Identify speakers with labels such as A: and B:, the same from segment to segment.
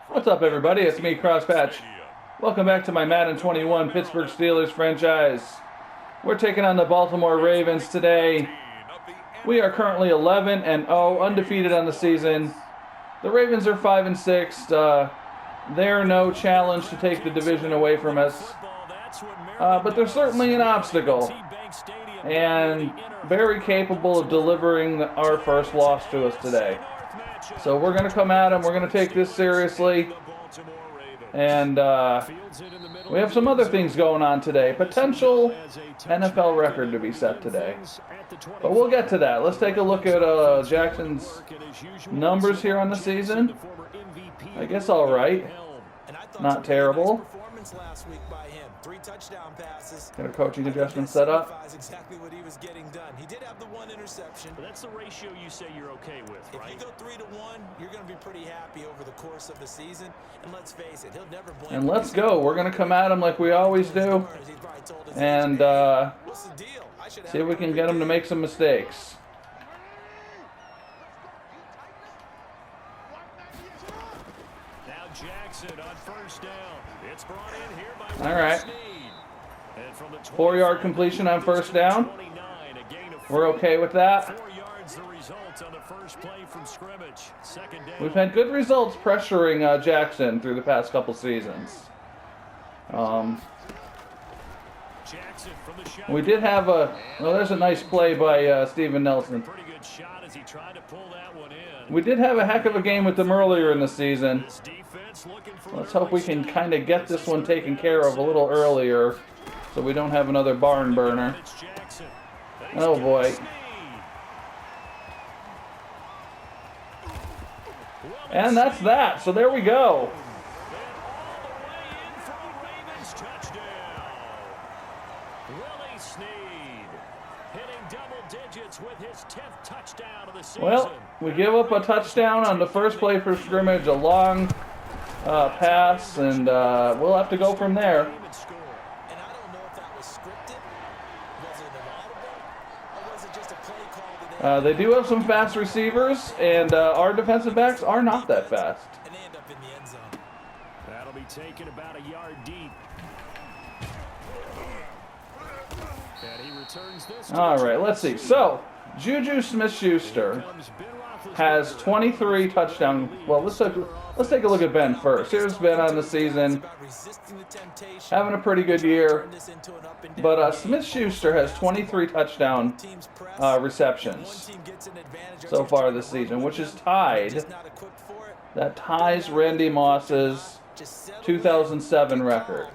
A: What's up, everybody? It's me, Crosspatch. Welcome back to my Madden 21 Pittsburgh Steelers franchise. We're taking on the Baltimore Ravens today. We are currently 11-0, undefeated on the season. The Ravens are 5-6. They're no challenge to take the division away from us. But they're certainly an obstacle. And very capable of delivering our first loss to us today. So we're going to come at them. We're going to take this seriously. And we have some other things going on today. Potential NFL record to be set today. But we'll get to that. Let's take a look at Jackson's numbers here on the season. I guess all right. Not terrible.
B: Last week by him. 3 touchdown passes.
A: Got a coaching adjustment set up.
B: Exactly what he was getting done. He did have the 1 interception.
C: But that's the ratio you say you're okay with, right?
B: If you go 3-1, you're going to be pretty happy over the course of the season. And let's face it, he'll never blame.
A: And let's go. We're going to come at him like we always do. And see if we can get him to make some mistakes.
C: Now Jackson on first down. It's brought in here by
A: all right. 4-yard completion on first down. We're okay with that.
C: 4 yards the result on the first play from scrimmage. Second down.
A: We've had good results pressuring Jackson through the past couple seasons. We did have there's a nice play by Steven Nelson.
C: Pretty good shot as he tried to pull that one in.
A: We did have a heck of a game with them earlier in the season. Let's hope we can kind of get this one taken care of a little earlier so we don't have another barn burner. Oh boy. And that's that. So there we go. Well, we give up a touchdown on the first play for scrimmage, a long pass, and we'll have to go from there. They do have some fast receivers, and our defensive backs are not that fast.
C: That'll be taken about a yard deep. And he returns this.
A: All right, let's see. So, JuJu Smith-Schuster has 23 touchdowns. Well, let's take a look at Ben first. Here's Ben on the season, having a pretty good year. But Smith-Schuster has 23 touchdown receptions so far this season, which is tied. That ties Randy Moss's 2007 record.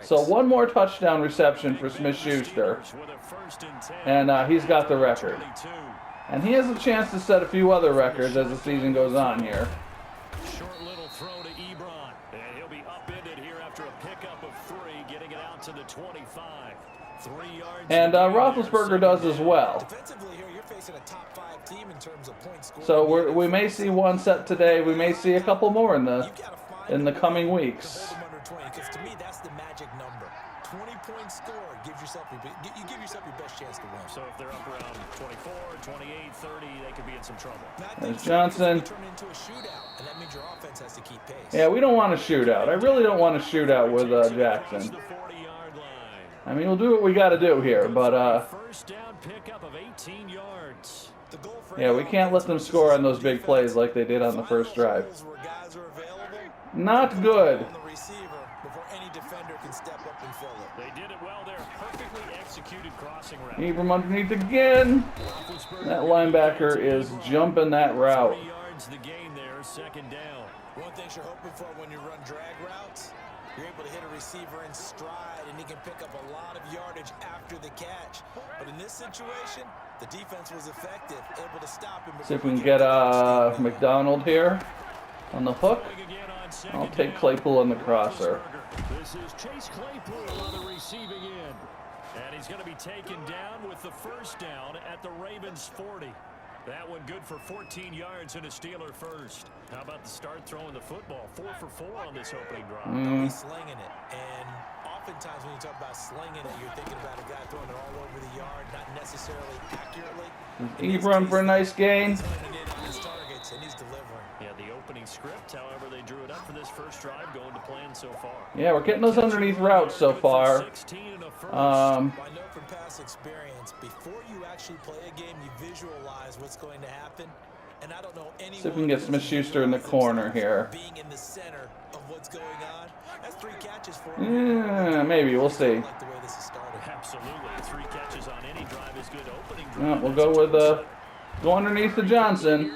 A: So one more touchdown reception for Smith-Schuster, and he's got the record. And he has a chance to set a few other records as the season goes on here.
C: Short little throw to Ebron, and he'll be upended here after a pickup of 3, getting it out to the 25. 3 yards.
A: And Roethlisberger does as well.
B: Defensively here, you're facing a top 5 team in terms of points scored.
A: So we may see one set today. We may see a couple more in the coming weeks.
B: Because to me, that's the magic number. 20 points scored gives yourself you give yourself your best chance to win.
C: So if they're up around 24, 28, 30, they could be in some trouble.
A: There's Johnson.
B: Turn into a shootout, and that means your offense has to keep pace.
A: Yeah, we don't want a shootout. I really don't want a shootout with Jackson. I mean, we'll do what we got to do here, but
C: first down pickup of 18 yards.
A: Yeah, we can't let them score on those big plays like they did on the first drive. Not good.
C: They did it well there. Perfectly executed crossing route.
A: Ebron underneath again. That linebacker is jumping that route.
C: 3 yards the gain there, second down.
B: One thing you're hoping for when you run drag routes, you're able to hit a receiver in stride, and he can pick up a lot of yardage after the catch. But in this situation, the defense was effective, able to stop him.
A: See if we can get McDonald here on the hook. I'll take Claypool on the crosser.
C: This is Chase Claypool on the receiving end. And he's going to be taken down with the first down at the Ravens 40. That one good for 14 yards and a Steeler first. How about the start throwing the football? 4 for 4 on this opening drive.
B: He's slinging it. And oftentimes when you talk about slinging it, you're thinking about a guy throwing it all over the yard, not necessarily accurately.
A: Ebron for a nice gain.
B: works, and he's delivering.
C: Yeah, the opening script, however they drew it up for this first drive, going to plan so far.
A: Yeah, we're getting those underneath routes so far.
B: I know from past experience, before you actually play a game, you visualize what's going to happen. And I don't know anyone.
A: See if we can get Smith-Schuster in the corner here.
B: Being in the center of what's going on. That's 3 catches for
A: Yeah, maybe. We'll see.
B: I like the way this has started.
C: Absolutely. 3 catches on any drive is good. Opening drive.
A: Yeah, we'll go with go underneath the Johnson.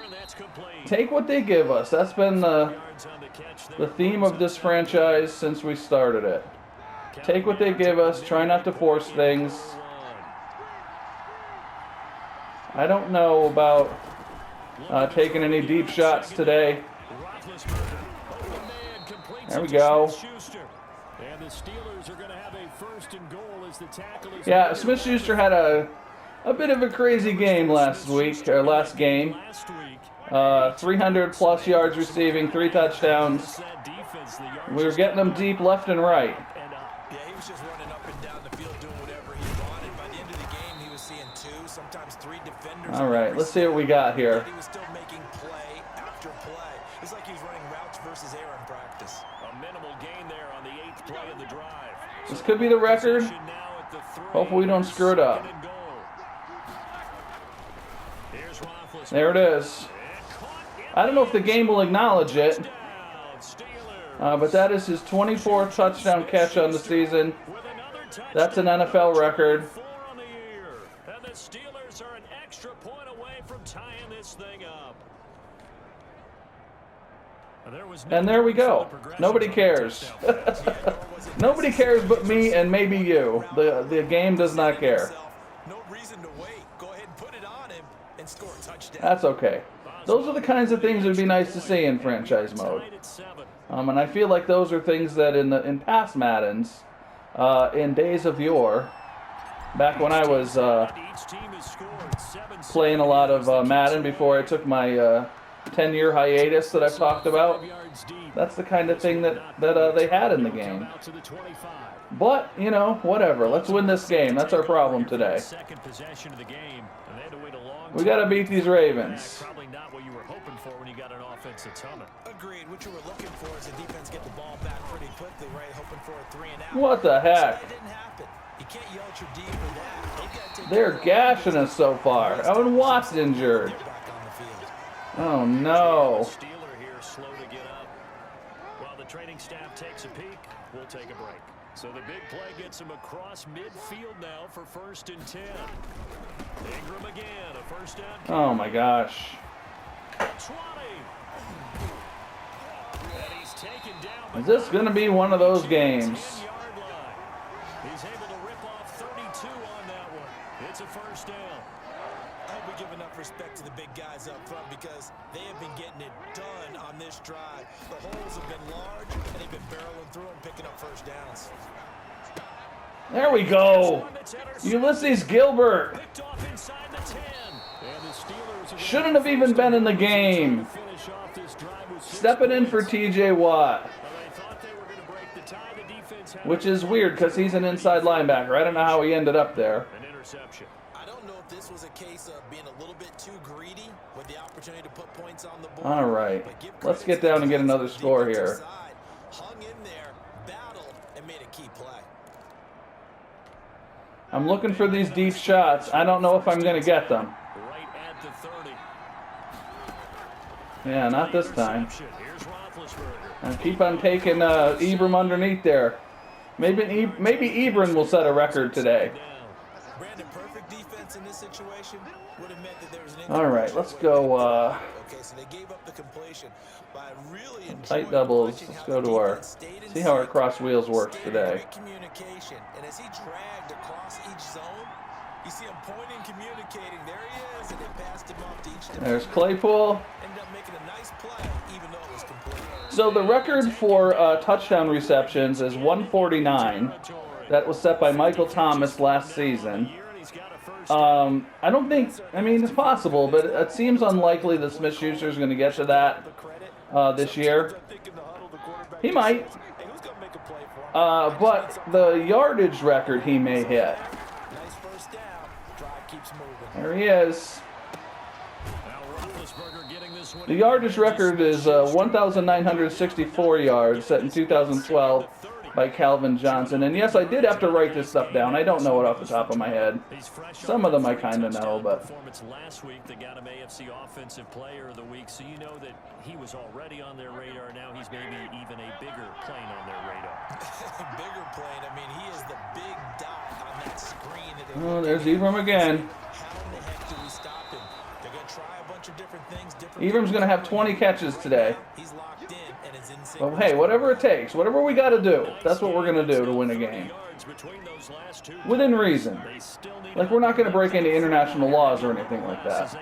A: Take what they give us. That's been the theme of this franchise since we started it. Take what they give us. Try not to force things. I don't know about taking any deep shots today. There we go. Yeah, Smith-Schuster had a bit of a crazy game last game. 300 plus yards receiving, 3 touchdowns. We were getting them deep left and right.
B: Yeah, he was just running up and down the field doing whatever he wanted. By the end of the game, he was seeing 2, sometimes 3 defenders.
A: All right, let's see what we got here.
B: He was still making play after play. It's like he was running routes versus air in practice.
C: A minimal gain there on the 8th play of the drive.
A: This could be the record. Hopefully we don't screw it up. There it is. I don't know if the game will acknowledge it, but that is his 24th touchdown catch on the season. That's an NFL record.
C: And the Steelers are an extra point away from tying this thing up.
A: And there we go. Nobody cares. Nobody cares but me and maybe you. The game does not care.
B: No reason to wait. Go ahead and put it on him and score a touchdown.
A: That's okay. Those are the kinds of things that would be nice to see in franchise mode. And I feel like those are things that in past Maddens, in days of yore, back when I was playing a lot of Madden before I took my 10-year hiatus that I've talked about, that's the kind of thing that they had in the game. But, you know, whatever. Let's win this game. That's our problem today. We got to beat these Ravens.
C: Probably not what you were hoping for when you got an offense that's humming.
B: Agreed. What you were looking for is the defense get the ball back pretty quickly, right? Hoping for a 3 and out.
A: What the heck?
B: That didn't happen. You can't yell at your D for that.
A: They're gashing us so far. Owen Watt's injured. Oh no.
C: Steeler here slow to get up. While the training staff takes a peek, we'll take a break. So the big play gets him across midfield now for 1st and 10. Ingram again, a first down.
A: Oh my gosh.
C: 20. And he's taken down.
A: Is this going to be one of those games?
C: He's able to rip off 32 on that one. It's a first down.
B: I hope we give enough respect to the big guys up front because they have been getting it done on this drive. The holes have been large, and they've been barreling through and picking up first downs.
A: There we go. Ulysses Gilbert. Shouldn't have even been in the game. Stepping in for TJ Watt. Which is weird because he's an inside linebacker. I don't know how he ended up there.
C: An interception.
B: I don't know if this was a case of being a little bit too greedy with the opportunity to put points on the board.
A: All right. Let's get down and get another score here.
B: Hung in there, battled, and made a key play.
A: I'm looking for these deep shots. I don't know if I'm going to get them.
C: Right at the 30.
A: Yeah, not this time. I keep on taking Ibram underneath there. Maybe Ibram will set a record today.
B: Brandon, perfect defense in this situation would have meant that there was an
A: All right, let's go.
B: Okay, so they gave up the completion, but I really
A: Tight doubles. Let's go to our. See how our cross wheels works today.
B: Great communication, and as he dragged across each zone, you see him pointing, communicating. There he is, and they passed him off to each defender.
A: There's Claypool.
B: Ended up making a nice play, even though it was complete.
A: So the record for touchdown receptions is 149. That was set by Michael Thomas last season. I don't think, I mean, it's possible, but it seems unlikely that Smith-Schuster is going to get to that this year. He might. But the yardage record he may hit. There he is.
C: Now Roethlisberger getting this
A: The yardage record is 1,964 yards, set in 2012 by Calvin Johnson. And yes, I did have to write this stuff down. I don't know it off the top of my head. Some of them I kind of know, but...
C: Performance last week that got him AFC Offensive Player of the Week, so you know that he was already on their radar. Now he's maybe even a bigger plane on their radar.
B: Bigger plane. I mean, he is the big dot on that screen.
A: Oh, there's Ephraim again.
B: How in the heck do we stop him? They're going to try a bunch of different things.
A: Ephraim's going to have 20 catches today.
B: He's locked in and is in
A: Well, hey, whatever it takes, whatever we got to do, that's what we're going to do to win a game. Within reason. Like, we're not going to break any international laws or anything like that.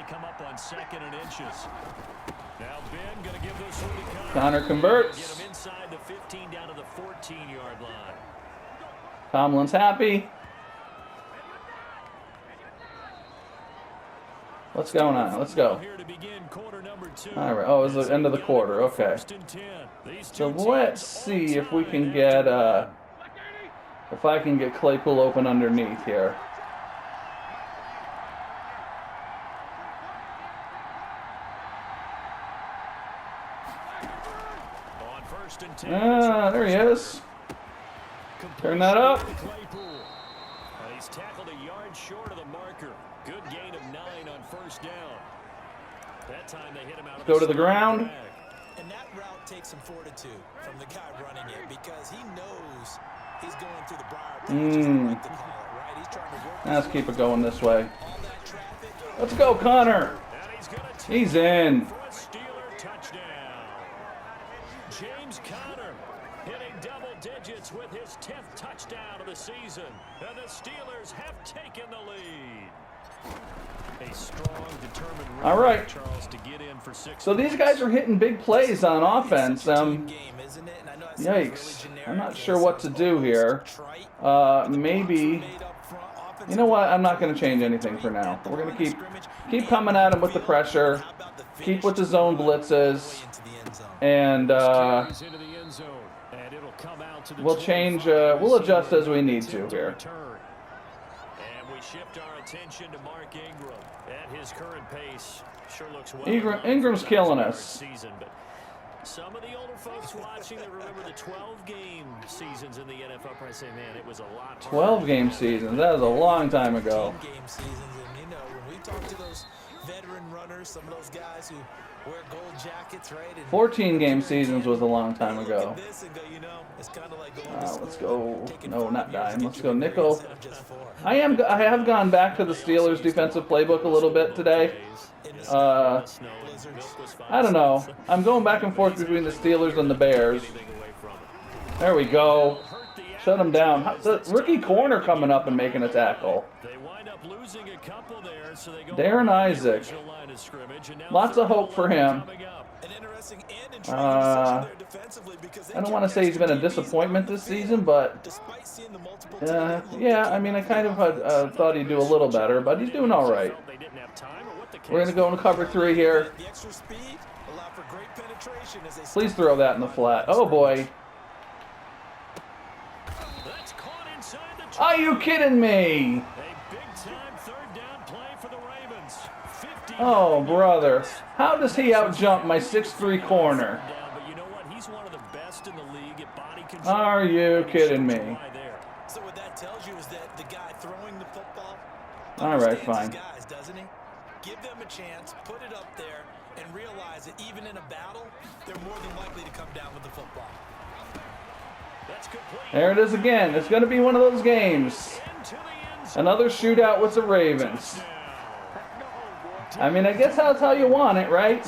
A: Connor converts. Tomlin's happy. What's going on? Let's go. All right. Oh, it's the end of the quarter. Okay. So let's see if we can get, if I can get Claypool open underneath here. There he is. Turn that up.
C: He's tackled a yard short of the marker. Good gain of 9 on first down. That time they hit him out of
A: Go to the ground.
B: And that route takes some fortitude from the guy running it because he knows he's going through the briar patch, as they like to call it, right? He's trying to work.
A: Let's keep it going this way. Let's go, Connor. He's in.
C: Steeler touchdown. James Conner hitting double digits with his 10th touchdown of the season. And the Steelers have taken the lead. A strong, determined run.
A: All right.
C: Charles to get in for 6.
A: So these guys are hitting big plays on offense. Yikes. I'm not sure what to do here. Maybe. You know what? I'm not going to change anything for now. We're going to keep coming at him with the pressure. Keep with the zone blitzes. And we'll change. We'll adjust as we need to here.
C: And we shift our attention to Mark Ingram. At his current pace, sure looks well.
A: Ingram's killing us.
C: Season, but some of the older folks watching that remember the 12-game seasons in the NFL probably say, man, it was a lot.
A: 12-game seasons. That was a long time ago.
B: 15-game seasons, and you know, when we talk to those veteran runners, some of those guys who wear gold jackets, right?
A: 14-game seasons was a long time ago. Let's go. No, not dime. Let's go nickel. I have gone back to the Steelers defensive playbook a little bit today. I don't know. I'm going back and forth between the Steelers and the Bears. There we go. Shut them down. The rookie corner coming up and making a tackle. Darren Isaac. Lots of hope for him. I don't want to say he's been a disappointment this season, but yeah, I mean, I kind of thought he'd do a little better, but he's doing all right. We're going to go into cover 3 here. Please throw that in the flat. Oh, boy. Are you kidding me? Oh, brother. How does he outjump my 6'3" corner? Are you kidding me?
B: So what that tells you is that the guy throwing the football,
A: all right, fine.
B: Guys, doesn't he? Give them a chance, put it up there, and realize that even in a battle, they're more than likely to come down with the football.
A: There it is again. It's going to be one of those games. Another shootout with the Ravens. I mean, I guess that's how you want it, right?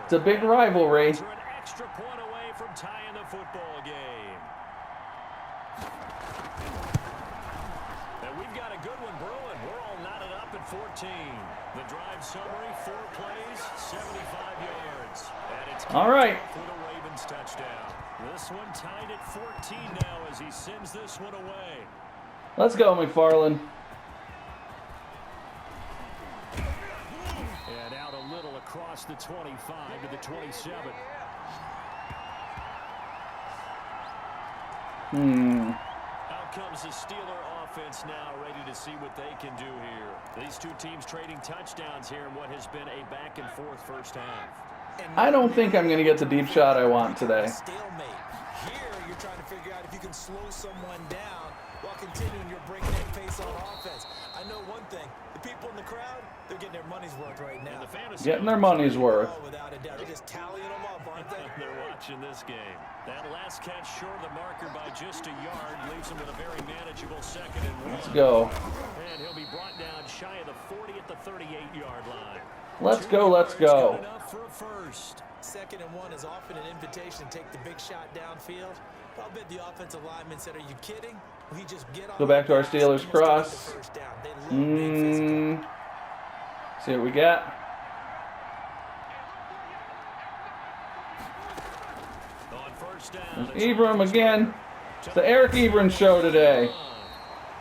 A: It's a big rivalry.
C: The drive summary, 4 plays, 75 yards.
A: All right.
C: For the Ravens touchdown. This one tied at 14 now as he sends this one away.
A: Let's go, McFarland.
C: And out a little across the 25 to the 27. Out comes the Steeler offense now, ready to see what they can do here. These two teams trading touchdowns here in what has been a back-and-forth first half.
A: I don't think I'm going to get the deep shot I want today.
B: Stalemate. Here, you're trying to figure out if you can slow someone down while continuing your breakneck pace on offense. I know one thing. The people in the crowd, they're getting their money's worth right now.
A: Getting their money's worth.
B: Oh, without a doubt. They're just tallying them up, aren't they?
C: They're watching this game. That last catch short of the marker by just a yard leaves him with a very manageable 2nd and 1.
A: Let's go.
C: And he'll be brought down shy of the 40 at the 38-yard line.
A: Let's go, let's go.
C: Good enough for a first.
B: 2nd and 1 is often an invitation to take the big shot downfield. I'll bet the offensive lineman said, "Are you kidding?" We just get on.
A: Go back to our Steelers cross. See what we got.
C: On first down,
A: There's Ebram again. It's the Eric Ebram show today.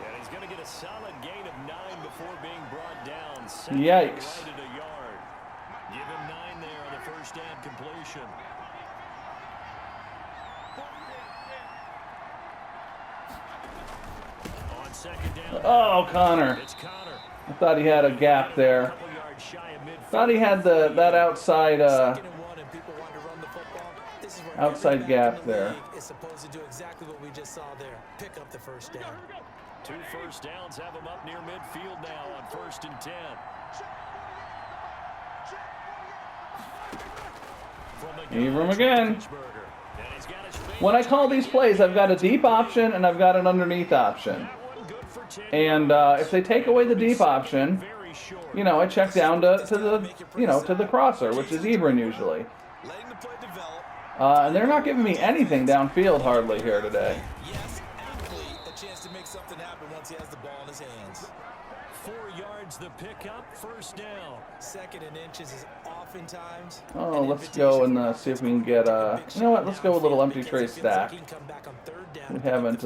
C: and he's going to get a solid gain of 9 before being brought down.
A: Yikes.
C: Right at a yard. Give him 9 there on the first down completion. On 2nd down.
A: Oh, Connor.
C: It's Connor.
A: I thought he had a gap there.
C: Couple yards shy of midfield.
A: Thought he had that outside
B: 2nd and 1, and people want to run the football. This is where
A: outside
B: every back
A: gap
B: in the
A: there.
B: league is supposed to do exactly what we just saw there. Pick up the first down.
C: 2 first downs have him up near midfield now on 1st and 10.
A: Ebram again. When I call these plays, I've got a deep option and I've got an underneath option. And if they take away the deep option, you know, I check down to the crosser, which is Ebram usually.
B: Letting the play develop.
A: And they're not giving me anything downfield hardly here today.
B: Yes, athlete, a chance to make something happen once he has the ball in his hands.
C: 4 yards the pickup, first down.
B: 2nd and inches is oftentimes.
A: Oh, let's go and see if we can get you know what? Let's go with a little empty tray stack. We haven't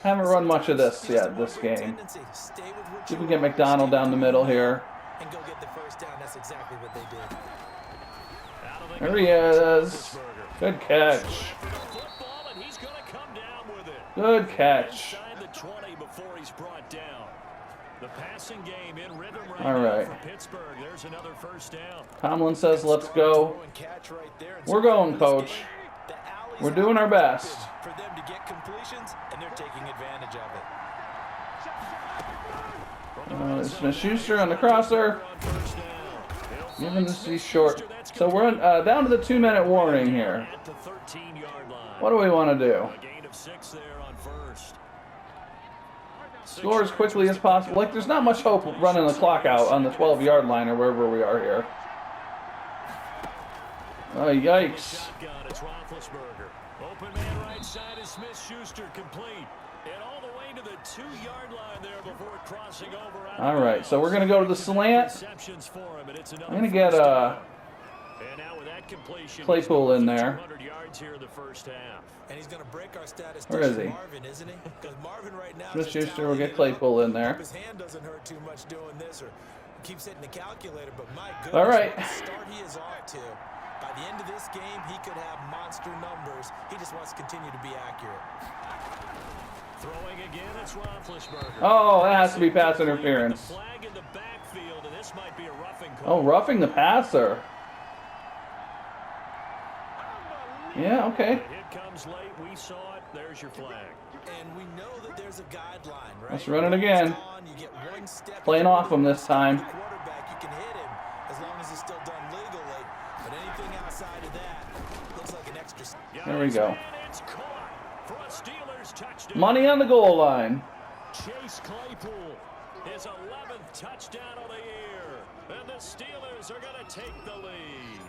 A: run much of this yet this game. See if we can get McDonald down the middle here.
B: And go get the first down. That's exactly what they did.
A: There he is. Good catch. Good catch.
C: The passing game in rhythm right
A: All right.
C: now for Pittsburgh. There's another first down.
A: Tomlin says, let's go. We're going, coach. We're doing our best.
B: For them to get completions, and they're taking advantage of it.
A: Smith-Schuster on the crosser. Giving this to short. So we're down to the 2-minute warning here. What do we want to do?
C: A gain of 6 there on first.
A: Score as quickly as possible. Like, there's not much hope of running the clock out on the 12-yard line or wherever we are here. Oh, yikes.
C: Shotgun, it's Roethlisberger. Open man right side is Smith-Schuster, complete. And all the way to the 2-yard line there before crossing over.
A: All right, so we're going to go to the slant. I'm going to get Claypool in there.
B: And he's going to break our status.
A: Where is he?
B: Marvin, isn't he? Because Marvin right now.
A: Smith-Schuster will get Claypool in there.
B: His hand doesn't hurt too much doing this, or keeps hitting the calculator. But my goodness,
A: all right.
B: the start he is off to. By the end of this game, he could have monster numbers. He just wants to continue to be accurate.
C: Throwing again, it's Roethlisberger.
A: Oh, that has to be pass interference.
C: Flag in the backfield, and this might be a roughing call.
A: Oh, roughing the passer. Yeah, okay.
C: Hit comes late. We saw it. There's your flag.
B: And we know that there's a guideline, right?
A: Let's run it again.
B: You get one step
A: Playing off him this time.
B: quarterback, you can hit him as long as it's still done legally. But anything outside of that looks like an extra.
A: There we go.
C: It's caught for a Steelers touchdown.
A: Money on the goal line.
C: Chase Claypool, his 11th touchdown of the year. And the Steelers are going to take the lead.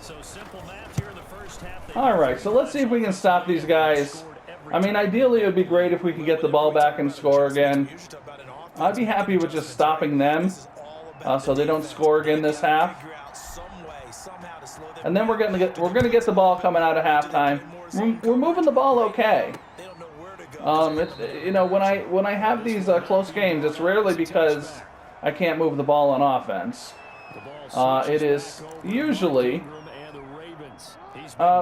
C: So simple math here in the first half.
A: All right, so let's see if we can stop these guys. I mean, ideally, it would be great if we could get the ball back and score again. I'd be happy with just stopping them so they don't score again this half. And then we're going to get the ball coming out of halftime. We're moving the ball okay. You know, when I have these close games, it's rarely because I can't move the ball on offense. It is usually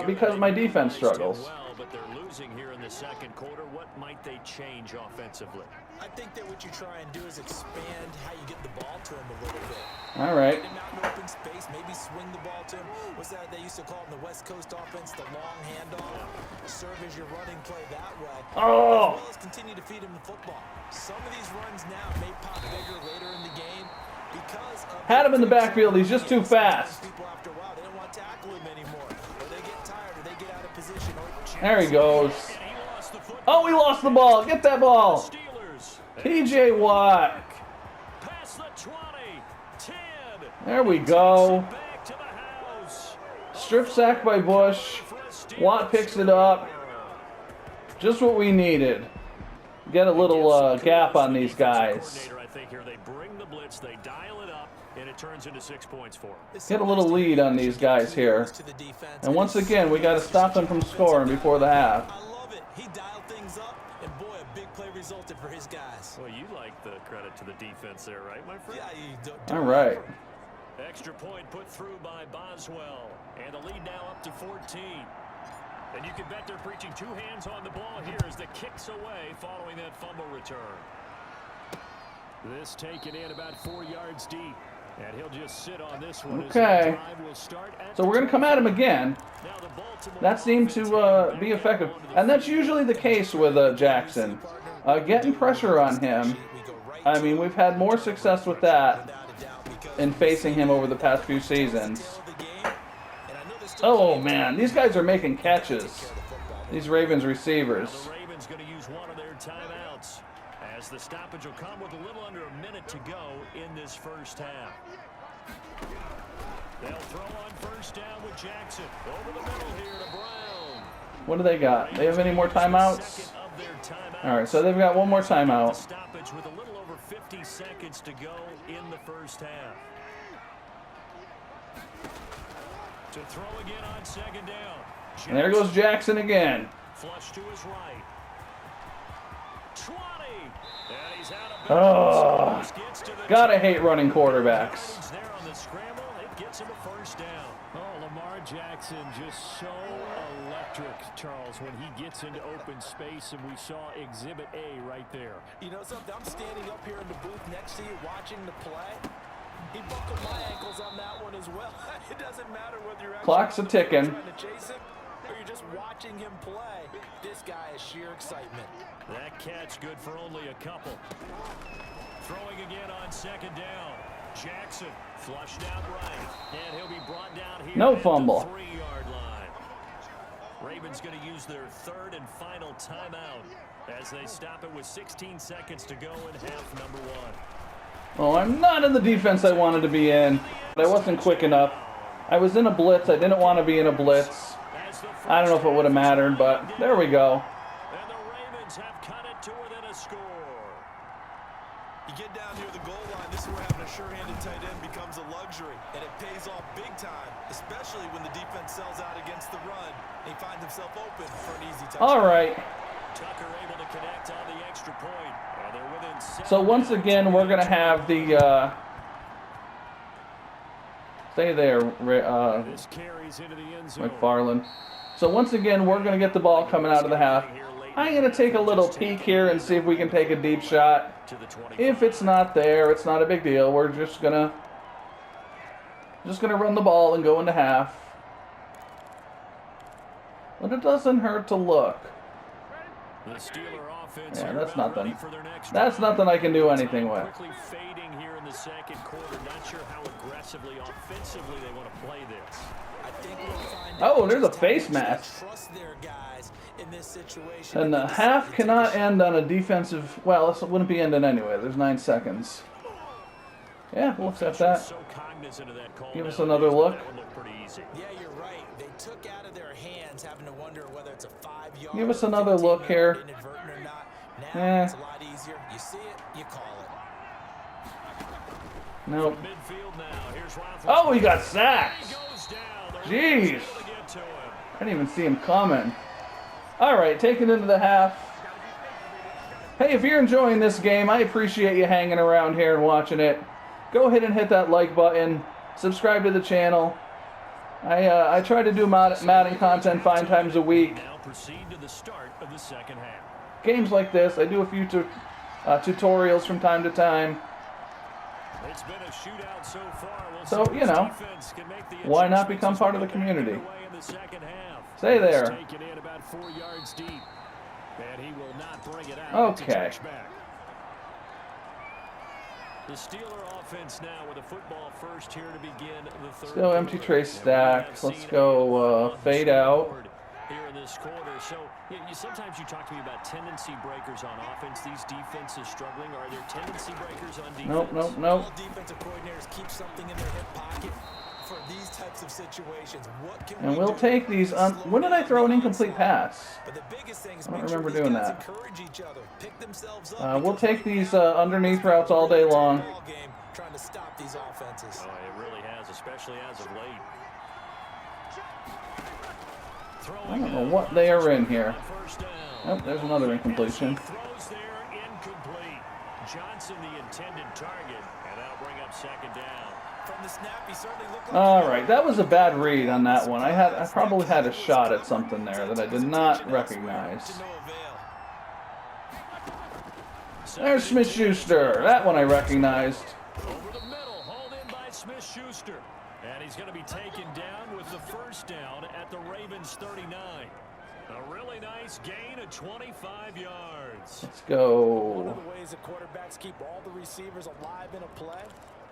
A: because my defense struggles.
C: But they're losing here in the second quarter. What might they change offensively?
B: I think that what you try and do is expand how you get the ball to him a little bit.
A: All right.
B: Get him out in open space, maybe swing the ball to him. What's that they used to call in the West Coast offense, the long handoff? Serve as your running play that way.
A: Oh!
B: As well as continue to feed him the football. Some of these runs now may pop bigger later in the game because of
A: Had him in the backfield. He's just too fast.
B: people after a while, they don't want to tackle him anymore. Or they get tired or they get out of position.
A: There he goes. Oh, we lost the ball. Get that ball. TJ Watt.
C: Past the 20, 10.
A: There we go. Strip sack by Bush. Watt picks it up. Just what we needed. Get a little gap on these guys.
C: I think here they bring the blitz, they dial it up, and it turns into 6 points for them.
A: Get a little lead on these guys here. And once again, we got to stop them from scoring before the half.
B: I love it. He dialed things up, and boy, a big play resulted for his guys.
C: Well, you like the credit to the defense there, right, my friend?
B: Yeah, you
A: All right.
C: Extra point put through by Boswell, and the lead now up to 14. And you can bet they're preaching two hands on the ball here as the kicks away following that fumble return. This taken in about 4 yards deep. And he'll just sit on this one.
A: Okay. So we're going to come at him again. That seemed to be effective. And that's usually the case with Jackson. Getting pressure on him. I mean, we've had more success with that in facing him over the past few seasons. Oh, man. These guys are making catches. These Ravens receivers.
C: The Ravens going to use one of their timeouts, as the stoppage will come with a little under a minute to go in this first half. They'll throw on first down with Jackson. Over the middle here to Brown.
A: What do they got? They have any more timeouts? All right, so they've got one more timeout.
C: Stoppage with a little over 50 seconds to go in the first half. To throw again on second down.
A: And there goes Jackson again.
C: Flush to his right. 20. And he's out of
A: Oh, gotta hate running quarterbacks.
C: there on the scramble. It gets him a first down.
D: Oh, Lamar Jackson just so electric, Charles, when he gets into open space, and we saw Exhibit A right there.
B: You know something? I'm standing up here in the booth next to you watching the play. He buckled my ankles on that one as well. It doesn't matter whether you're
A: Clock's a-ticking.
B: trying to chase him or you're just watching him play. This guy is sheer excitement.
C: That catch good for only a couple. Throwing again on second down. Jackson flushed out right. And he'll be brought down here
A: No
C: at
A: fumble.
C: the 3-yard line. Ravens going to use their third and final timeout as they stop it with 16 seconds to go in half number one.
A: Well, I'm not in the defense I wanted to be in. But I wasn't quick enough. I was in a blitz. I didn't want to be in a blitz. I don't know if it would have mattered, but there we go.
C: And the Ravens have cut it to within a score.
B: You get down near the goal line, this is where having a sure-handed tight end becomes a luxury. And it pays off big time, especially when the defense sells out against the run. And he finds himself open for an easy touchdown.
A: All right.
C: Tucker able to connect on the extra point. And they're within 7.
A: So once again, we're going to have the... stay there,
D: This carries into the end zone.
A: McFarland. So once again, we're going to get the ball coming out of the half. I'm going to take a little peek here and see if we can take a deep shot. If it's not there, it's not a big deal. We're just gonna run the ball and go into half. But it doesn't hurt to look. Yeah, that's nothing. That's nothing I can do anything with.
C: Quickly fading here in the second quarter. Not sure how aggressively, offensively they want to play this.
B: I think we'll find
A: Oh,
B: out
A: there's a
B: just
A: face
B: how much they
A: mask.
B: trust their guys in this situation.
A: And the half cannot end on a defensive... Well, it wouldn't be ending anyway. There's 9 seconds. Yeah, we'll accept that.
C: So cognizant of that call.
A: Give us another look.
C: That would look pretty easy.
B: Yeah, you're right. They took out of their hands, having to wonder whether it's a 5-yard.
A: Give us another look here.
B: Inadvertent or not.
A: Eh.
B: Now it's a lot easier. You see it, you call it.
A: Nope.
C: Midfield now. Here's
A: Oh, he got sacked.
C: He goes down. The
A: Jeez.
C: Ravens able to get to him.
A: I didn't even see him coming. All right, taking into the half. Hey, if you're enjoying this game, I appreciate you hanging around here and watching it. Go ahead and hit that like button. Subscribe to the channel. I try to do Madden content 5 times a week.
C: proceed to the start of the second half.
A: Games like this, I do a few tutorials from time to time.
C: It's been a shootout so far.
A: So, you know, why not become part of the community? Stay there.
C: Taken in about 4 yards deep. And he will not bring it out.
A: Okay.
C: The Steeler offense now with a football first here to begin the third.
A: Still empty tray stack. Let's go fade out.
C: Here in this quarter. So sometimes you talk to me about tendency breakers on offense. These defenses struggling. Are there tendency breakers on defense?
A: Nope.
B: All defensive coordinators keep something in their hip pocket for these types of situations. What can
A: And we'll take these. When did I throw an incomplete pass?
B: But the biggest thing is
A: I don't remember doing that.
B: encourage each other, pick themselves up.
A: We'll take these underneath routes all day long.
B: Trying to stop these offenses.
C: Oh, it really has, especially as of late.
A: I don't know what they are in here. Oh, there's another incompletion.
C: Throws there, incomplete. Johnson, the intended target, and that'll bring up second down.
B: From the snap, he certainly looked like
A: All right, that was a bad read on that one. I probably had a shot at something there that I did not recognize.
B: to no avail.
A: There's Smith-Schuster. That one I recognized.
C: Over the middle, hauled in by Smith-Schuster. And he's going to be taken down with the first down at the Ravens 39. A really nice gain of 25 yards.
A: Let's go.
B: One of the ways the quarterbacks keep all the receivers alive in a play,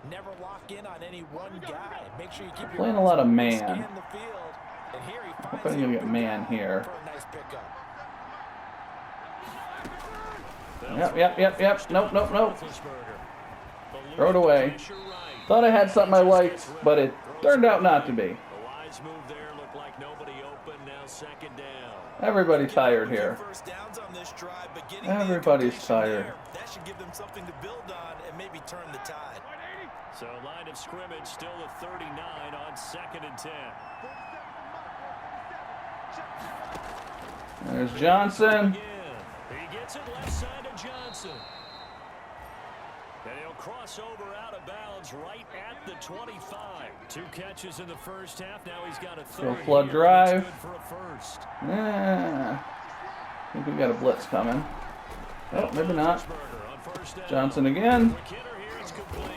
B: never lock in on any one guy. Make sure you keep your
A: Playing a lot of man.
B: scan the field. And here he
A: I
B: finds
A: think I'm gonna get man here.
B: for a nice pickup.
A: Yep. Nope. Throw it away. Thought I had something I liked, but it turned out not to be.
C: The wise move there looked like nobody open. Now second down.
A: Everybody's tired here.
B: First downs on this drive, but getting the
A: Everybody's
B: incompletion
A: tired.
B: there, that should give them something to build on and maybe turn the tide.
C: So line of scrimmage still at 39 on second and 10.
A: There's Johnson.
C: He gets it left side to Johnson. And he'll cross over out of bounds right at the 25. 2 catches in the first half. Now he's got a third.
A: Go flood
C: here.
A: drive.
C: That's good for a first.
A: Yeah. I think we've got a blitz coming. Oh, maybe not.
C: On first down.
A: Johnson again.
C: McKinnon here is complete.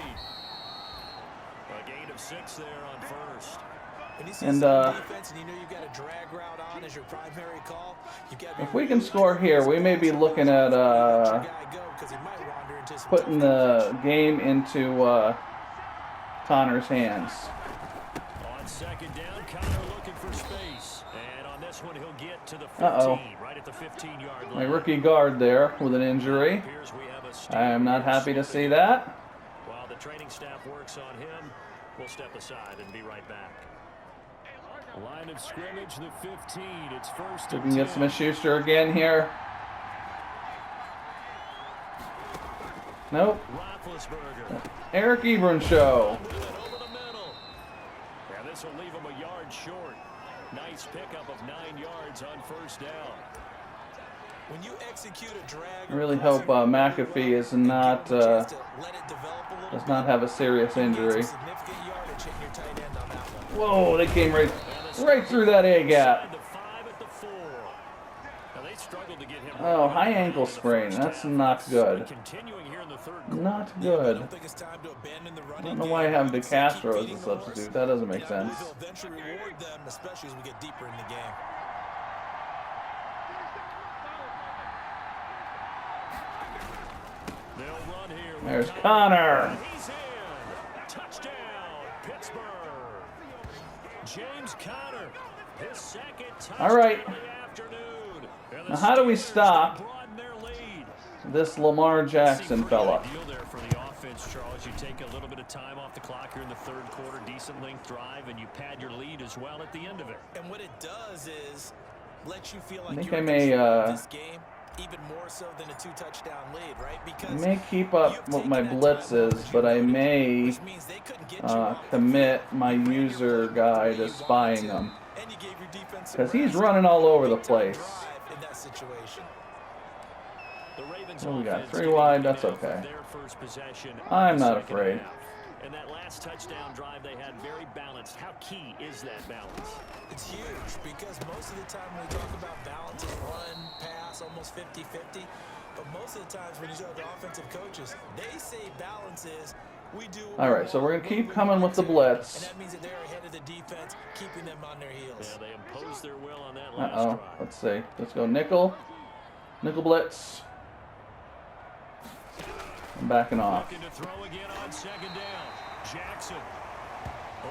C: A gain of 6 there on first.
B: When you see
A: And,
B: some defense and you know you've got a drag route on as your primary call, you've got to be
A: If we can score here, we may be looking at putting the game into Connor's hands.
C: On second down, Connor looking for space. And on this one, he'll get to the 15, right at the 15-yard line.
A: My rookie guard there with an injury.
C: Appears we have a
A: I am not happy to see that.
C: While the training staff works on him, we'll step aside and be right back. Line of scrimmage, the 15. It's first
A: We
C: and
A: can
C: 10.
A: get Smith-Schuster again here. Nope.
C: Roethlisberger.
A: Eric Ebron show.
C: Over the middle. And this will leave him a yard short. Nice pickup of 9 yards on first down.
B: When you execute a drag,
A: I really hope McAfee is not does not have a serious injury. Whoa, they came right through that A gap. Oh, high ankle sprain. That's not good. Not good. I don't know why I have DeCastro as a substitute. That doesn't make sense.
B: Especially as we get deeper in the game.
A: There's Connor.
C: He's in. Touchdown, Pittsburgh. James Conner, his second touchdown
A: All right.
C: of the afternoon.
A: Now, how do we stop this Lamar Jackson fella?
C: Deal there for the offense, Charles. You take a little bit of time off the clock here in the third quarter, decent length drive, and you pad your lead as well at the end of it.
B: And what it does is let you feel like
A: I think
B: you're
A: I
B: in
A: may
B: control of this game, even more so than a 2-touchdown lead, right?
A: I
B: Because
A: may keep up what my blitz is, but I may
B: which means they couldn't get you
A: commit my user guy to spying him.
B: and you gave your defense
A: Because he's running all over the place.
B: drive in that situation.
C: The Ravens
A: Oh, we got
C: offense
A: 3
C: getting
A: wide. That's
C: their
A: okay.
C: first possession
A: I'm
C: of the
A: not
C: second
A: afraid.
C: half. And that last touchdown drive they had very balanced. How key is that balance?
B: It's huge because most of the time when we talk about balance, it's run, pass, almost 50-50. But most of the times when you talk to offensive coaches, they say balance is we do.
A: All right, so we're going to keep coming with the blitz.
B: And that means that they're ahead of the defense, keeping them on their heels.
C: Yeah, they imposed their will on that last drive.
A: Let's see. Let's go nickel. Nickel blitz. I'm backing off.
C: Looking to throw again on second down. Jackson.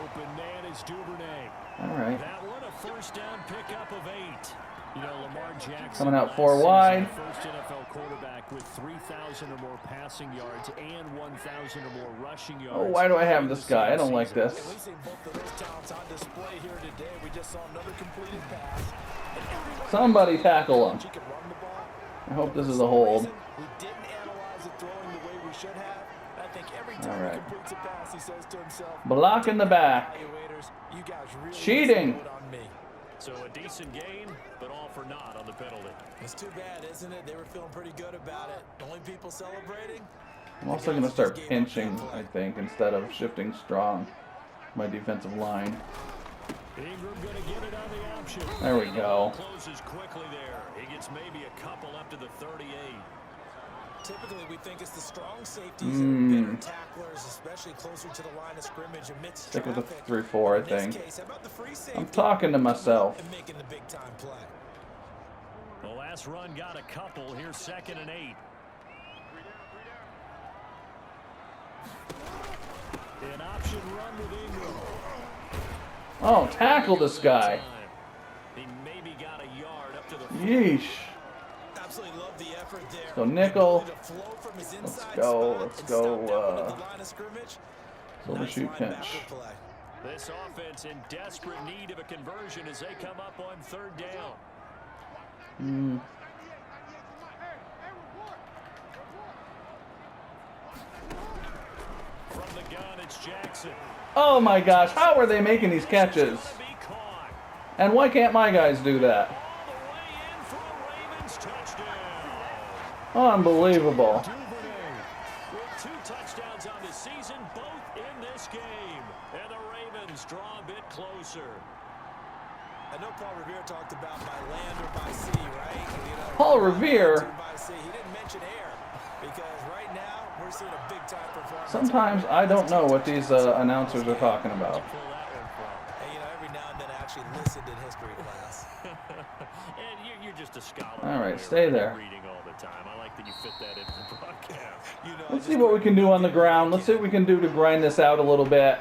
D: Open man is Duvernay.
A: All right.
C: That one a first down pickup of 8.
D: You know, Lamar Jackson
A: Coming out
D: last
A: 4
D: season,
A: wide.
D: the first NFL quarterback with 3,000 or more passing yards and 1,000 or more rushing yards.
A: Oh, why do I have this guy? I don't like
B: And
A: this.
B: we've seen both of those talents on display here today. We just saw another completed pass.
A: Somebody tackle him.
B: She can run the ball.
A: I hope this is a hold.
B: We didn't analyze it throwing the way we should have. I think every time
A: All right.
B: he completes a pass, he says to himself,
A: Block in the back.
B: evaluators, you guys really
A: Cheating.
B: missed out on me.
C: So a decent gain, but all for naught on the penalty.
B: It's too bad, isn't it? They were feeling pretty good about it. The only people celebrating.
A: I'm also going to start pinching, I think, instead of shifting strong. My defensive line.
D: Ingram going to get it on the option.
A: There we go.
C: Closes quickly there. He gets maybe a couple up to the 38.
B: Typically, we think it's the strong safeties and better tacklers, especially closer to the line of scrimmage amidst
A: Stick with the
B: traffic.
A: 3-4, I
B: In this
A: think.
B: case, how about the free
A: I'm
B: safety
A: talking to myself.
B: and making the big-time play?
C: The last run got a couple. Here's 2nd and 8.
D: An option run with Ingram.
A: Oh, tackle this guy.
C: He maybe got a yard up to the
A: Yeesh.
B: Absolutely love the effort there.
A: Let's go nickel.
B: The ability to flow from his
A: Let's
B: inside
A: go,
B: spot
A: let's
B: and
A: go,
B: stop down into the line of scrimmage.
A: Silver
B: Nice
A: shoot
B: linebacker
A: pinch.
B: play.
C: This offense in desperate need of a conversion as they come up on 3rd down. From the gun, it's Jackson.
A: Oh my gosh, how are they making these catches?
C: To be caught.
A: And why can't my guys do that?
C: All the way in for a Ravens touchdown.
A: Unbelievable.
C: Duvernay with 2 touchdowns on the season, both in this game. And the Ravens draw a bit closer.
B: I know Paul Revere talked about by land or by sea, right? You know,
A: Paul Revere?
B: by sea. He didn't mention air because right now we're seeing a big-time performance.
A: Sometimes I don't know what these announcers are talking about.
C: Pull that one from.
B: And, you know, every now and then I actually listened in history class.
C: And you're just a scholar.
A: All right, stay there.
C: Reading all the time. I like that you fit that into the broadcast.
B: You know,
A: Let's see what we can do on the ground. Let's see what we can do to grind this out a little bit.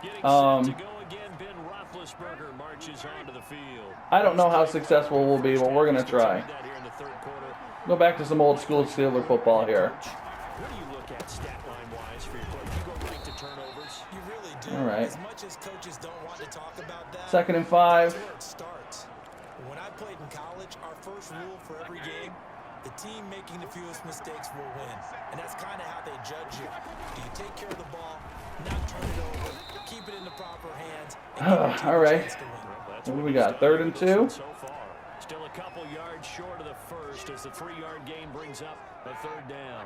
C: Getting set to go again, Ben Roethlisberger marches onto the field.
A: I don't know how successful we'll be, but we're going to try.
C: That here in the 3rd quarter.
A: Go back to some old school Steeler football here.
C: What do you look at stat line wise for your play? You go right to turnovers.
B: you really do.
A: All right.
B: As much as coaches don't want to talk about that,
A: 2nd and 5.
B: that's where it starts. When I played in college, our first rule for every game, the team making the fewest mistakes will win. And that's kind of how they judge you. Do you take care of the ball, not turn it over, keep it in the proper hands, and give your team
A: All
B: a
A: right.
B: chance to win?
C: That's
A: What do
C: what
A: we
C: he's
A: got?
C: done
A: 3rd and 2?
C: so far. Still a couple yards short of the first as the 3-yard gain brings up a 3rd down.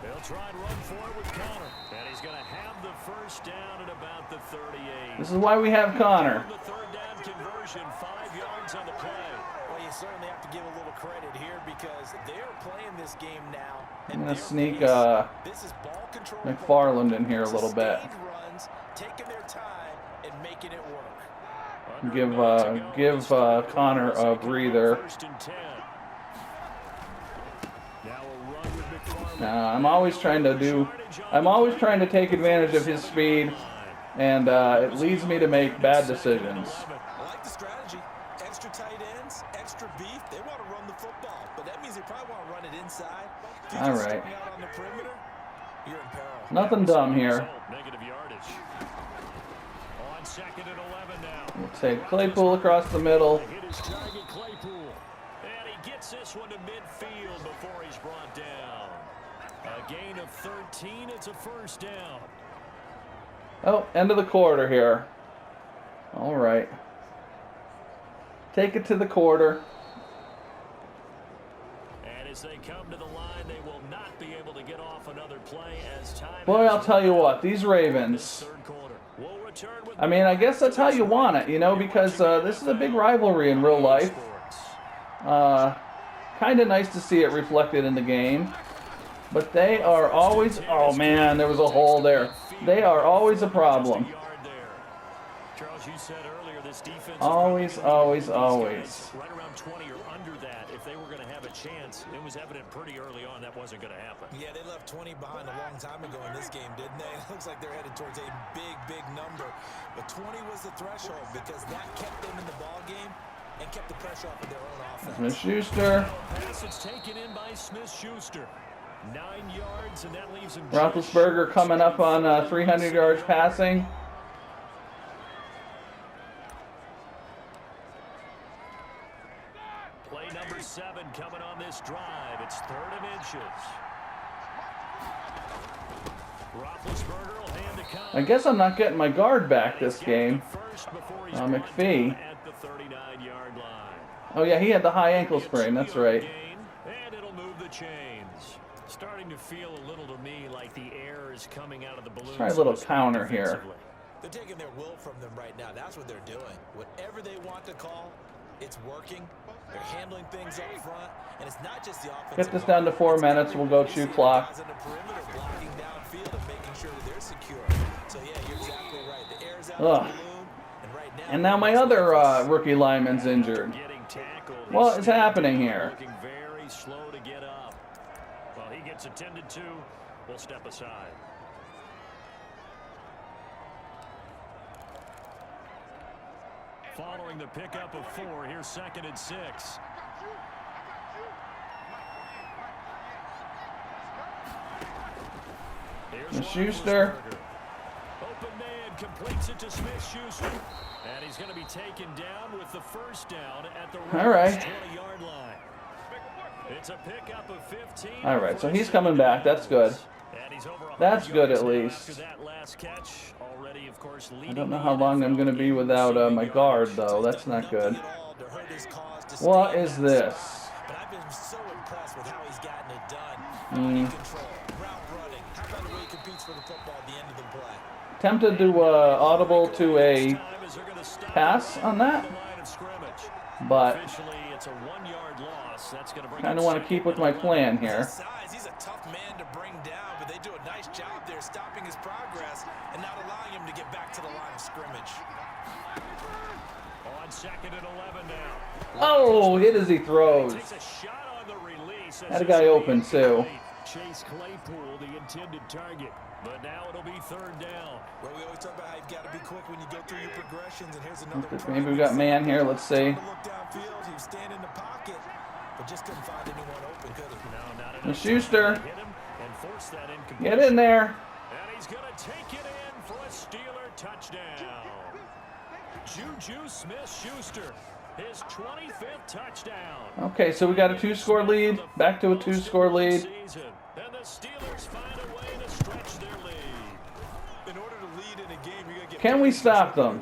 C: They'll try and run for it with Connor. And he's going to have the first down at about the 38.
A: This is why we have Connor.
C: The 3rd down conversion, 5 yards on the play.
B: Well, you certainly have to give a little credit here because they're playing this game now.
A: I'm going to
B: their
A: sneak
B: pace. This is ball control
A: McFarland in here a little bit.
B: sustained runs, taking their time and making it work.
A: Give Connor a breather.
C: 1st and 10. Now a run with McFarland.
A: I'm always trying to take advantage of his speed, and it leads me to make bad decisions.
B: I like the strategy. Extra tight ends, extra beef. They want to run the football, but that means they probably want to run it inside. If you
A: All
B: just
A: right.
B: start out on the perimeter, you're in peril.
A: Nothing dumb here.
C: Negative yardage. On 2nd and 11 now.
A: We'll take Claypool across the middle.
D: Hit his target, Claypool.
C: And he gets this one to midfield before he's brought down. A gain of 13. It's a 1st down.
A: Oh, end of the quarter here. All right. Take it to the quarter.
C: And As they come to the line, they will not be able to get off another play as time.
A: Boy, I'll tell you what, these Ravens. I mean, I guess that's how you want it, you know, because this is a big rivalry in real life. Kind of nice to see it reflected in the game. But they are always, oh man, there was a hole there. They are always a problem.
C: Charles, you said earlier this defense
A: always.
C: Right around 20 or under that, if they were going to have a chance, it was evident pretty early on that wasn't going to happen.
B: Yeah, they left 20 behind a long time ago in this game, didn't they? It looks like they're headed towards a big number. But 20 was the threshold because that kept them in the ball game and kept the pressure off of their own offense.
A: Smith-Schuster.
C: Pass is taken in by Smith-Schuster. 9 yards, and that leaves him.
A: Roethlisberger coming up on 300 yards passing.
C: Play number 7 coming on this drive. It's 3rd and inches. Roethlisberger will hand the count.
A: I guess I'm not getting my guard back this game. McPhee.
C: At the 39-yard line.
A: Oh yeah, he had the high ankle sprain. That's right.
C: And it'll move the chains. Starting to feel a little to me like the air is coming out of the balloon.
A: Let's try a little counter here.
B: They're taking their will from them right now. That's what they're doing. Whatever they want to call, it's working. They're handling things up front, and it's not just the offense.
A: Get this down to 4 minutes. We'll go chew clock.
B: Blocking downfield and making sure that they're secure. So yeah, you're exactly right. The air's out of the balloon, and right now.
A: And now my other rookie lineman's injured. What is happening here?
C: Looking very slow to get up. Well, he gets attended to. We'll step aside. Following the pickup of 4, here's 2nd and 6.
A: Smith-Schuster.
C: Open man completes it to Smith-Schuster. And he's going to be taken down with the 1st down at the 20-yard line. It's a pickup of 15.
A: All right, so he's coming back. That's good. That's good at least. I don't know how long I'm going to be without my guard, though. That's not good. What is this?
B: But I've been so impressed with how he's gotten it done. Control, route running. How about the way he competes for the football at the end of the play?
A: Tempted to audible to a pass on that, but kind of want to keep with my plan here.
B: He's a tough man to bring down, but they do a nice job there stopping his progress and not allowing him to get back to the line of scrimmage.
C: On 2nd and 11 now.
A: Oh, hit as he throws. Had a guy open too.
C: Chase Claypool, the intended target. But now it'll be 3rd down.
B: Well, we always talk about how you've got to be quick when you go through your progressions, and here's another.
A: Maybe we got man here. Let's see.
B: Look downfield, he was standing in the pocket, but just couldn't find anyone open, could he?
C: No, not enough.
A: Schuster,
C: That
A: get in there.
C: And he's going to take it in for a Steeler touchdown. JuJu Smith-Schuster, his 25th touchdown.
A: Okay, so we got a 2-score lead. Back to a 2-score lead.
C: And the Steelers find a way to stretch their lead.
B: In order to lead in a game, you're going to get.
A: Can we stop them?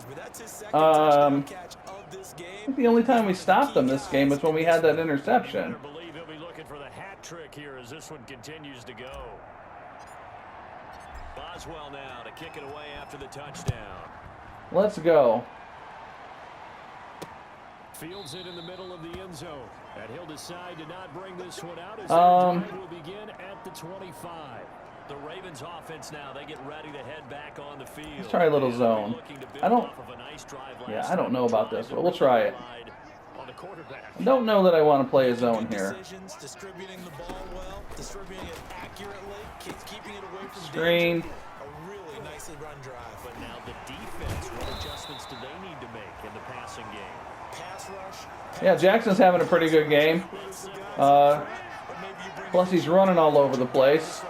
A: I think the only time we stopped them this game was when we had that interception.
C: I believe he'll be looking for the hat trick here as this one continues to go. Boswell now to kick it away after the touchdown.
A: Let's go.
D: Fields it in the middle of the end zone, and he'll decide to not bring this one out as the drive will begin at the 25.
C: The Ravens offense now, they get ready to head back on the field.
A: Let's try a little zone. I don't know about this, but we'll try it. I don't know that I want to play a zone here.
B: Distributing the ball well, distributing it accurately, keeping it away from
A: screen.
B: A really nicely run drive.
C: But now the defense, what adjustments do they need to make in the passing game?
B: Pass rush.
A: Yeah, Jackson's having a pretty good game. Plus he's running all over the place.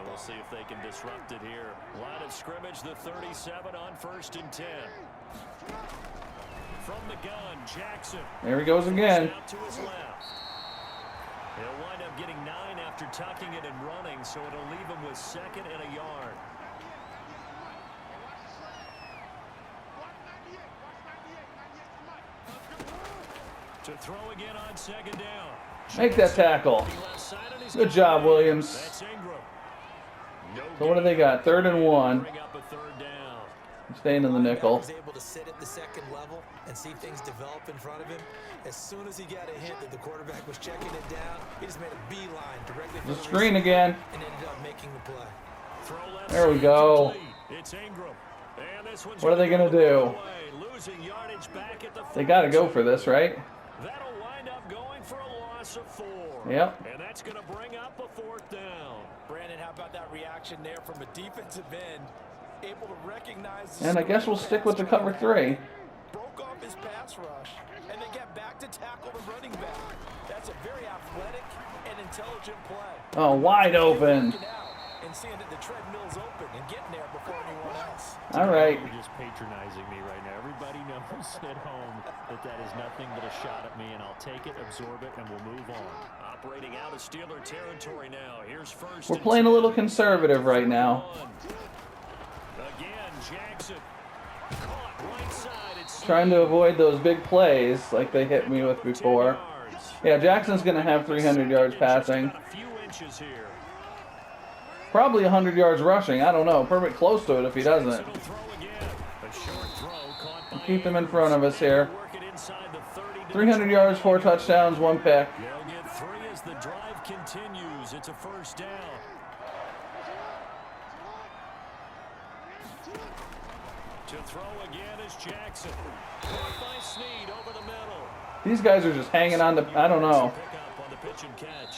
C: We'll see if they can disrupt it here. Line of scrimmage, the 37 on 1st and 10. From the gun, Jackson.
A: There he goes again.
C: Out to his left. He'll wind up getting 9 after tucking it and running, so it'll leave him with 2nd and a yard. To throw again on 2nd down.
A: Make that tackle. Good job, Williams. So what do they got? 3rd and 1. Staying in the nickel.
B: Was able to sit at the second level and see things develop in front of him. As soon as he got a hint that the quarterback was checking it down, he just made a beeline directly
A: The screen again.
B: and ended up making the play.
A: There we go. What are they going to do? They got to go for this, right?
C: That'll wind up going for a loss of 4.
A: Yep.
C: And that's going to bring up a 4th down.
B: Brandon, how about that reaction there from a defensive end? Able to recognize
A: And I guess we'll stick with the cover 3.
B: broke off his pass rush, and they get back to tackle the running back. That's a very athletic and intelligent play.
A: Oh, wide open.
B: And seeing that the treadmill's open and getting there before anyone else.
A: All right.
D: You're just patronizing me right now. Everybody knows at home that is nothing but a shot at me, and I'll take it, absorb it, and we'll move on.
C: Operating out of Steeler territory now. Here's 1st.
A: We're playing a little conservative right now.
C: Again, Jackson. Caught right side. It's
A: Trying to avoid those big plays like they hit me with before. Yeah, Jackson's going to have 300 yards passing.
C: got a few inches here.
A: Probably 100 yards rushing. I don't know. Perfect close to it if he doesn't.
C: It'll throw again. A short throw caught by
A: Keep them in front of us here.
C: Work it inside the 30 to
A: 300 yards, 4 touchdowns, 1 pick.
C: They'll get 3 as the drive continues. It's a 1st down. To throw again is Jackson. Caught by Snead over the middle.
A: These guys are just hanging on to, I don't know.
C: Pick up on the pitch and catch.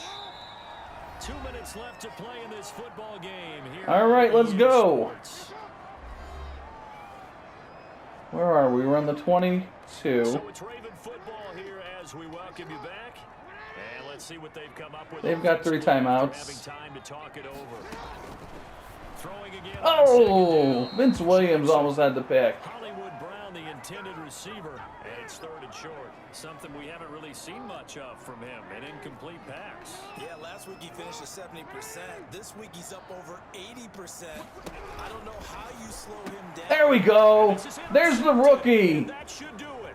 C: 2 minutes left to play in this football game. Here
A: All right, let's
C: on
A: go.
C: Sports.
A: Where are we? We're on the 22.
C: So it's Raven football here as we welcome you back. And let's see what they've come up with.
A: They've got 3 timeouts.
C: Having time to talk it over. Throwing again.
A: Oh, Vince Williams almost had the pick.
C: Hollywood Brown, the intended receiver. And it's 3rd and short. Something we haven't really seen much of from him. An incomplete pass.
B: Yeah, last week he finished at 70%. This week he's up over 80%. I don't know how you slow him down.
A: There we go. There's the rookie.
C: That should do it.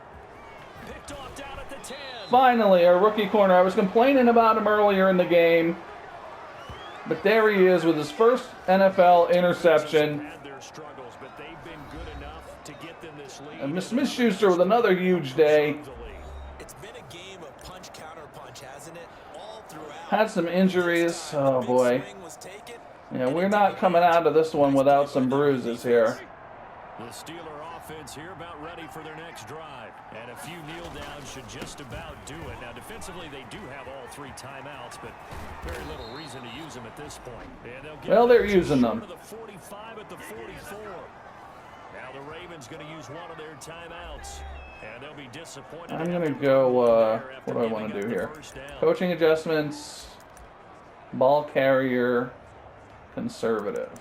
C: Picked off down at the 10.
A: Finally, our rookie corner. I was complaining about him earlier in the game. But there he is with his first NFL interception.
C: Had their struggles, but they've been good enough to get them this lead.
A: And Smith-Schuster with another huge day.
B: It's been a game of punch counter punch, hasn't it? All throughout.
A: Had some injuries. Oh, boy.
B: Swing was taken.
A: Yeah, we're not coming out of this one without some bruises here.
C: The Steeler offense here about ready for their next drive. And a few kneel downs should just about do it. Now, defensively, they do have all 3 timeouts, but very little reason to use them at this point. And they'll get
A: Well, they're using them.
C: to the 45 at the 44. Now the Ravens going to use one of their timeouts. And they'll be disappointed.
A: I'm going to go, what do I want to do here? Coaching adjustments, ball carrier, conservative.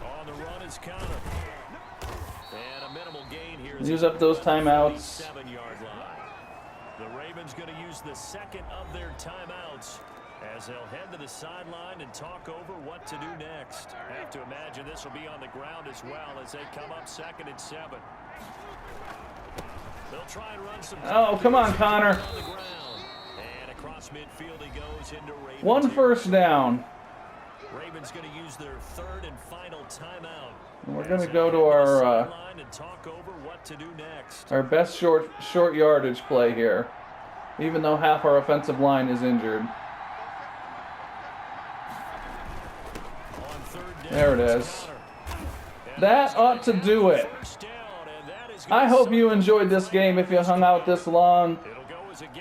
C: On the run is counter. And a minimal gain here.
A: Use up those timeouts.
C: 7-yard line. The Ravens going to use the 2nd of their timeouts as they'll head to the sideline and talk over what to do next. I have to imagine this will be on the ground as well as they come up 2nd and 7. They'll try and run some.
A: Oh, come on, Connor.
C: On the ground. And across midfield he goes into Ravens.
A: 1 first down.
C: Ravens going to use their 3rd and final timeout.
A: And we're going to go to our
C: and talk over what to do next.
A: our best short yardage play here, even though half our offensive line is injured. There it is. That ought to do it. I hope you enjoyed this game if you hung out this long.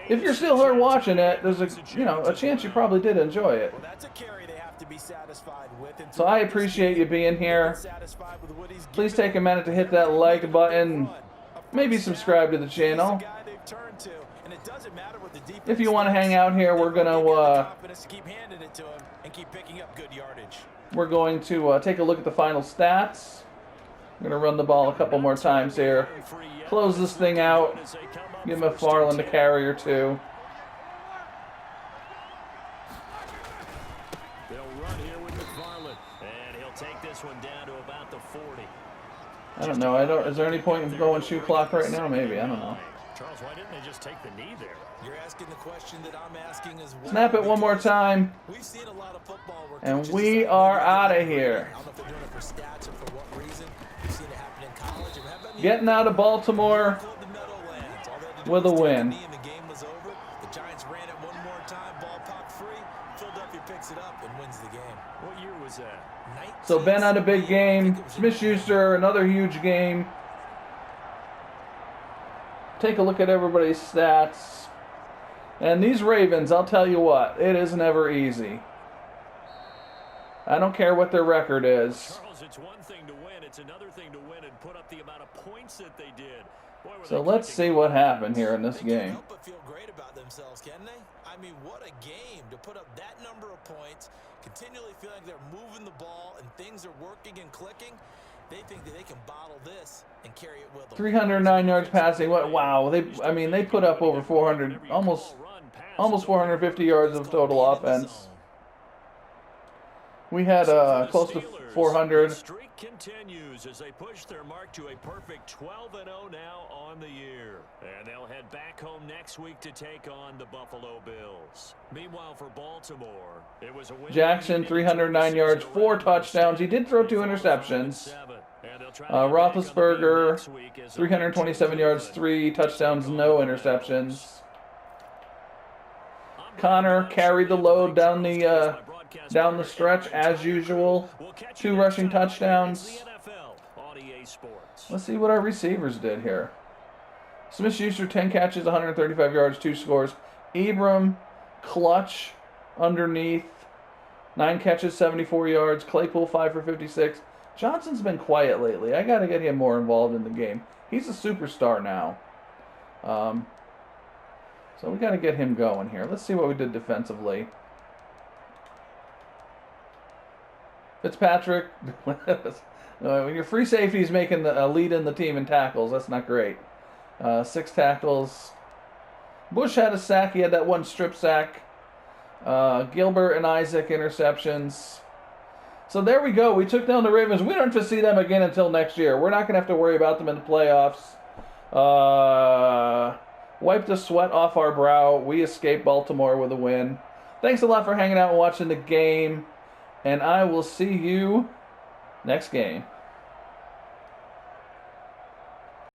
A: If you're still here watching it, there's a chance you probably did enjoy it.
B: Well, that's a carry they have to be satisfied with. And
A: So I appreciate you being here.
B: satisfied with what he's
A: Please take a minute to hit that like button. Maybe subscribe to the channel.
B: the guy they've turned to, and it doesn't matter what the defense
A: If you want to hang out here, we're gonna
B: confidence to keep handing it to him and keep picking up good yardage.
A: take a look at the final stats. We're gonna run the ball a couple more times here. Close this thing out. Give McFarland a carry or 2. I don't know. Is there any point in going shoe clock right now? Maybe. I don't know.
C: Charles, why didn't they just take the knee there?
B: You're asking the question that I'm asking as well.
A: Snap it one more time.
B: We've seen a lot of football where
A: And
B: coaches
A: we
B: decide
A: are
B: maybe
A: out of
B: they're
A: here.
B: I don't know if they're doing it for stats or for what reason. We've seen it happen in college. And how about in the
A: Getting out of Baltimore
B: the Meadowlands? All they had to do
A: with a
B: was take
A: win.
B: knee and the game was over. The Giants ran it one more time. Ball popped free. Philadelphia picks it up and wins the game.
C: What year was that?
A: So Ben had a big game. Smith-Schuster, another huge game. Take a look at everybody's stats. And these Ravens, I'll tell you what, it is never easy. I don't care what their record is.
C: Charles, it's one thing to win. It's another thing to win and put up the amount of points that they did. Boy, were
A: So
C: they
A: let's see what happened here in this
B: They can't
A: game.
B: help but feel great about themselves, can they? I mean, what a game to put up that number of points, continually feeling like they're moving the ball and things are working and clicking. They think that they can bottle this and carry it with them.
A: 309 yards passing. What? Wow. They put up over 400, almost 450 yards of total offense. We had close to 400.
C: The streak continues as they push their mark to a perfect 12-0 now on the year. And they'll head back home next week to take on the Buffalo Bills. Meanwhile, for Baltimore, it was a win.
A: Jackson, 309 yards, 4 touchdowns. He did throw 2 interceptions. Roethlisberger, 327 yards, 3 touchdowns, no interceptions. Connor carried the load down the stretch as usual. 2 rushing touchdowns. Let's see what our receivers did here. Smith-Schuster, 10 catches, 135 yards, 2 scores. Abram, clutch underneath. 9 catches, 74 yards. Claypool, 5 for 56. Johnson's been quiet lately. I got to get him more involved in the game. He's a superstar now. So we got to get him going here. Let's see what we did defensively. Fitzpatrick, when your free safety is making the lead in the team in tackles, that's not great. 6 tackles. Bush had a sack. He had that 1 strip sack. Gilbert and Isaac interceptions. So there we go. We took down the Ravens. We don't have to see them again until next year. We're not going to have to worry about them in the playoffs. Wipe the sweat off our brow. We escaped Baltimore with a win. Thanks a lot for hanging out and watching the game. And I will see you next game.